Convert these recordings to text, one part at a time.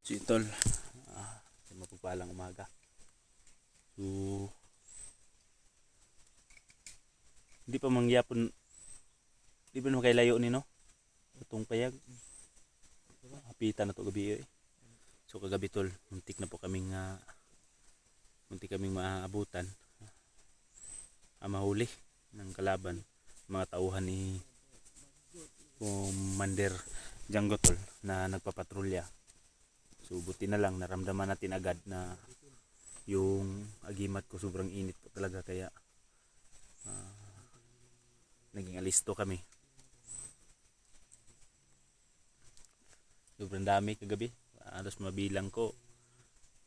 So itol, mapagpalang umaga. So hindi pa mangyapon, di ba naman kailayo ni no? Itong payag. Hapitan na to gabi eh. So kagabi tol, muntik na po kaming maabutan. Mahuli ng kalaban, mga tauhan ni Commander Django tol na nagpapatrolya. So buti na lang naramdaman natin agad na yung agimat ko sobrang init po talaga, kaya naging alisto kami. Sobrang dami kagabi, alos mabilang ko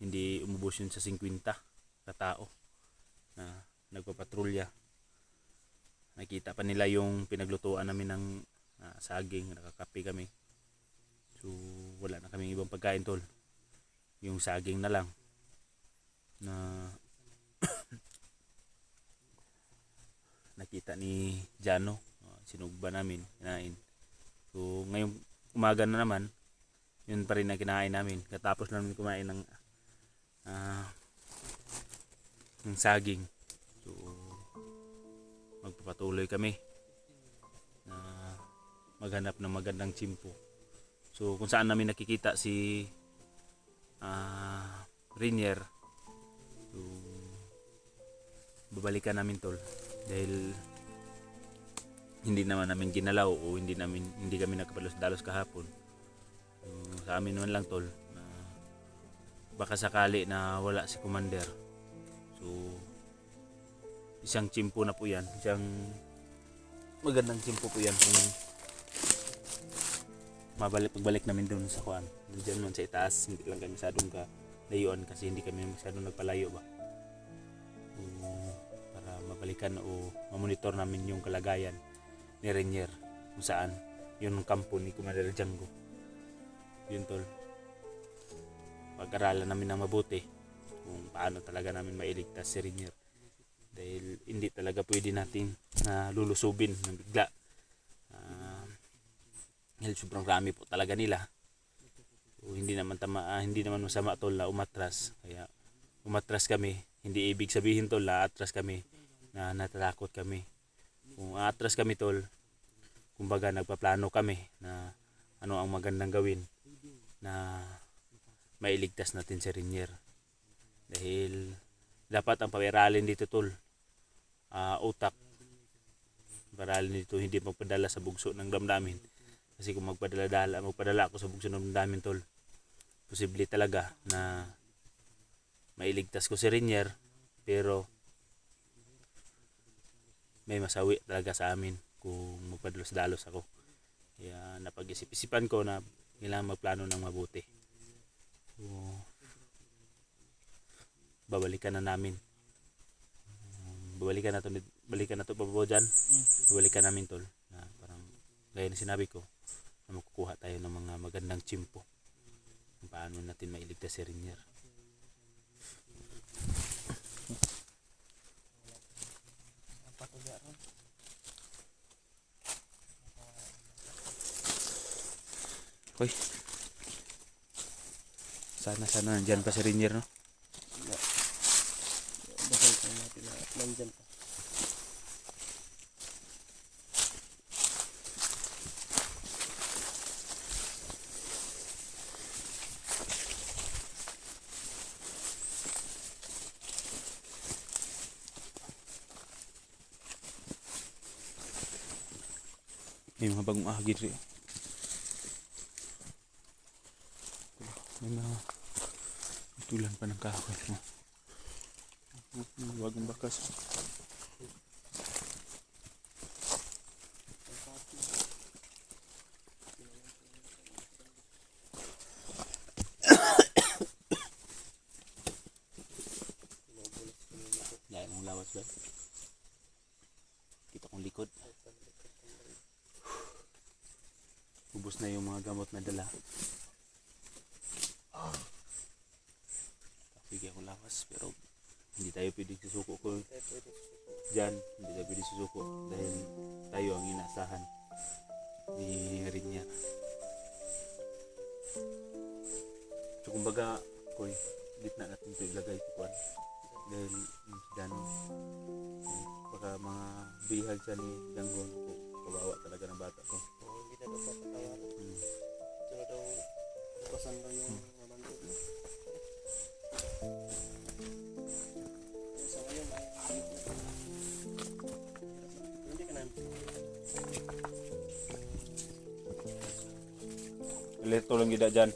hindi umubos yun sa 50 katao na nagpapatrolya. Nakita pa nila yung pinaglutuan namin ng saging, nakakape kami. So wala na kaming ibang pagkain tol, yung saging na lang na nakita ni Jano, sinugba namin, kinain. So ngayong umaga na naman, yun pa rin na kinain namin. Katapos namin kumain ng saging. So magpapatuloy kami na maghanap ng magandang tsimpo. So kung saan namin nakikita si Rainier, so babalikan namin tol, dahil hindi naman namin ginalaw o hindi kami nakapalos-dalos kahapon. So, sa amin naman lang tol, baka sakali na wala si Commander. So isang tsimpo na po yan, isang magandang tsimpo po yan kung pagbalik namin doon sa kuan, diyan man sa itaas. Hindi lang kami masyadong layuan kasi hindi kami masyadong nagpalayo ba, para mabalikan o mamonitor namin yung kalagayan ni Rainier, kung saan yun ang kampo ni Commander Django. Yun tol, pag-aralan namin ng mabuti kung paano talaga namin mailigtas si Rainier, dahil hindi talaga pwede natin lulusubin ng bigla. Dahil sobrang rami po talaga nila. So, hindi naman masama tol na umatras. Kaya umatras kami, hindi ibig sabihin tol na atras kami na natatakot kami. Kung atras kami tol, kumbaga nagpaplano kami na ano ang magandang gawin na mailigtas natin si Rainier. Dahil dapat ang pag-aralin dito tol, utak. Pag-aralin dito hindi magpadala sa bugso ng damdamin. Kasi kung magpadala ako sa bugso ng damdamin tol, posible talaga na mailigtas ko si Rainier, pero may masawi talaga sa amin kung magpadalos-dalos ako. Kaya napag-isip-isipan ko na kailangan magplano ng mabuti. So, babalikan na namin. Balikan na to pababaw dyan. Babalikan namin tol, na parang gaya na sinabi ko, na makukuha tayo ng mga magandang tsimpo kung paano natin mailigtas si Rainier. Hoy, sana nandyan pa si Rainier no? Dasal ko natin na nandyan pa. May mga bagong ahagid rin. May mga tulan pa ng kahoy. Bagong bakas. Dahil mong lawas ba? Kita kong likod. Ubus na yung mga gamot na dala. Bigyan ko lawas, pero hindi tayo pwedeng susuko ko dyan. Hindi tayo pwedeng susuko dahil tayo ang inaasahan ni Rainier. So Ito kumbaga, koy, gitna natin ito ilagay ito kuan. Dahil yung si Jano, baka mga bihag siya ni Janggol. Kawawa talaga ng bata to. Hindi na daw papatawaran. Ito na daw, bukasan daw yung mamando. Sa ngayon, hindi ka na. Lito lang gida dyan.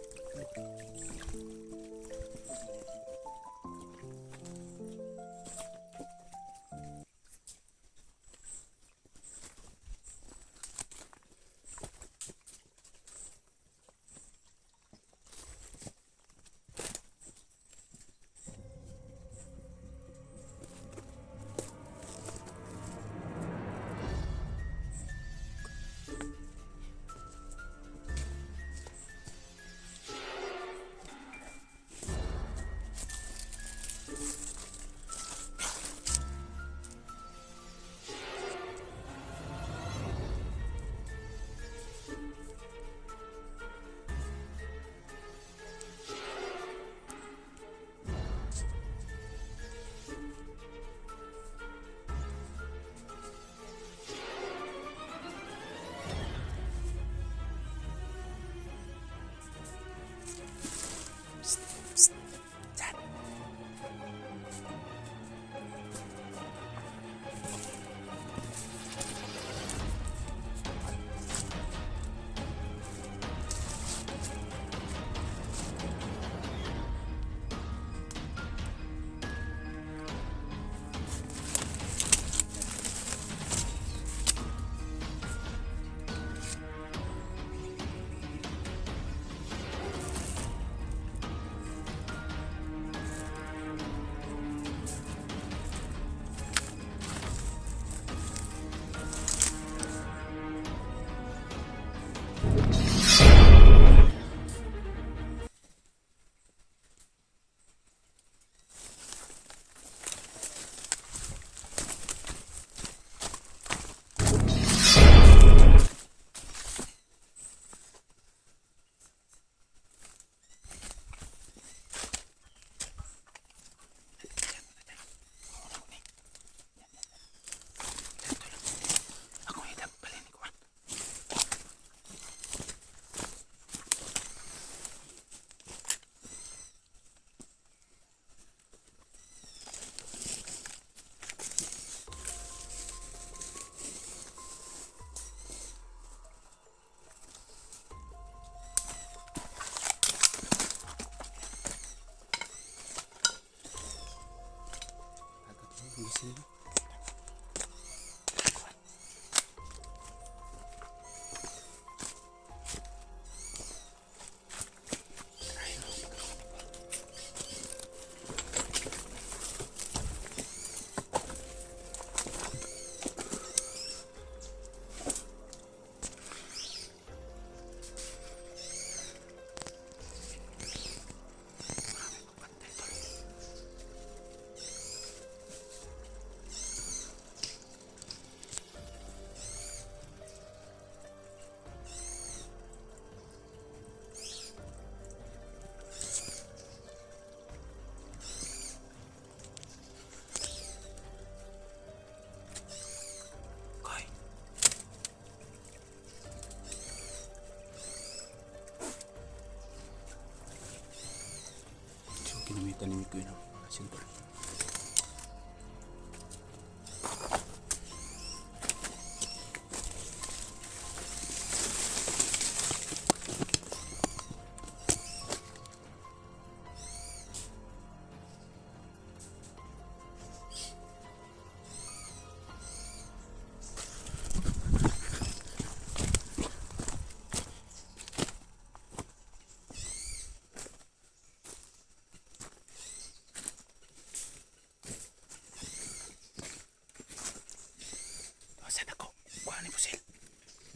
Kinamitan ni Mikoy na siyempre.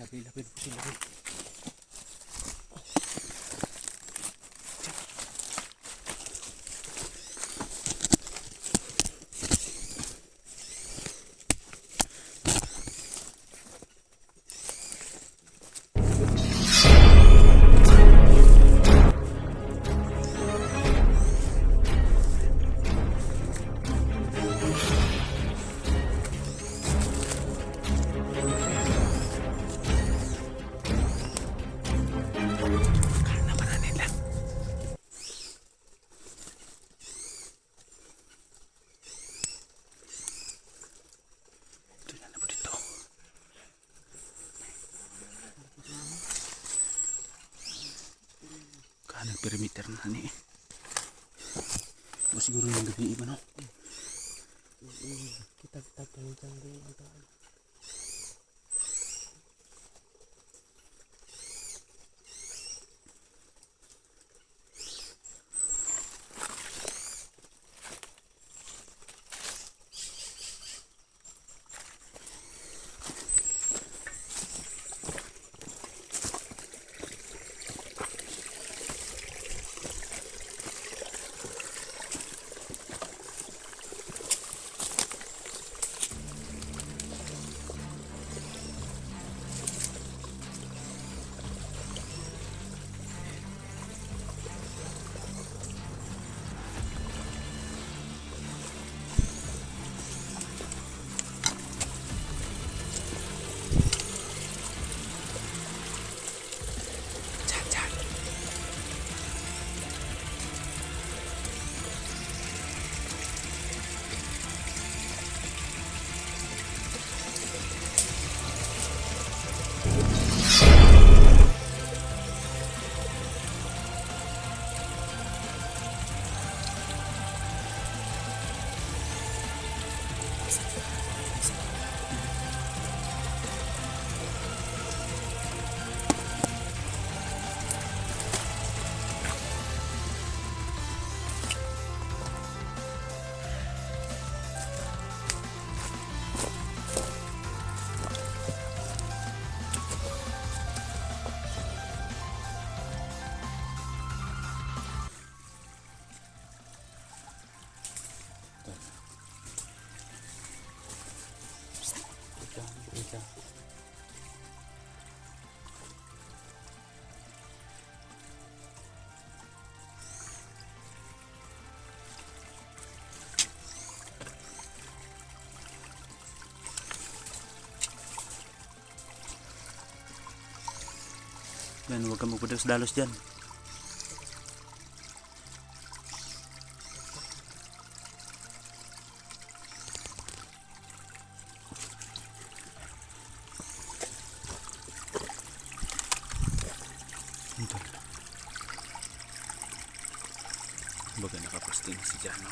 Lapit po sila. perimeter na ni. O siguro yung gabi iba no. Kitag-tag lang dyan din ang taan. Ika. Yan, huwag kang magpadalos-dalos dyan. Ito. Baga nakaposting si Jano.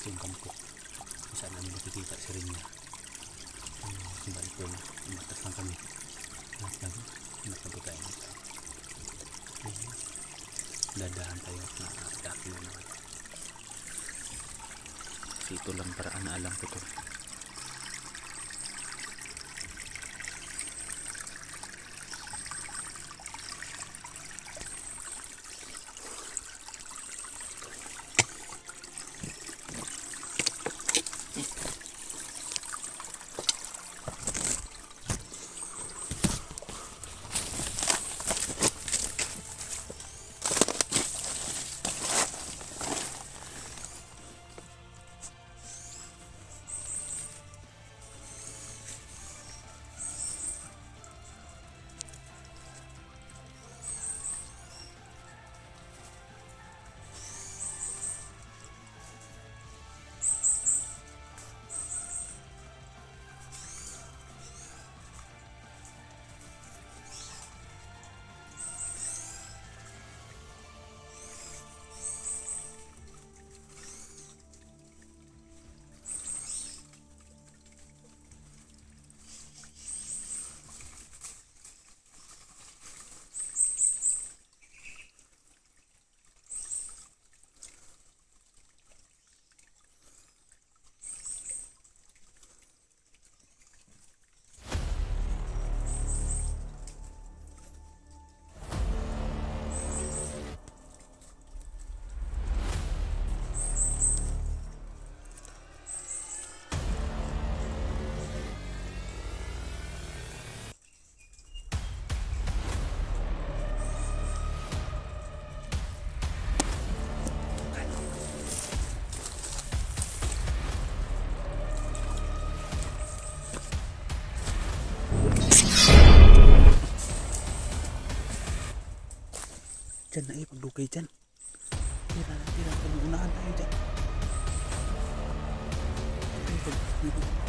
Yung kampo kung saan namin nakikita si Rinya. Balik ko na umatas lang kami lahat nakabagay nito. Dadahan tayo na atake na naman kasi ito lang paraan na alam ko to. dyan na pagdugay dyan. Tira, unaan tayo dyan. Ay,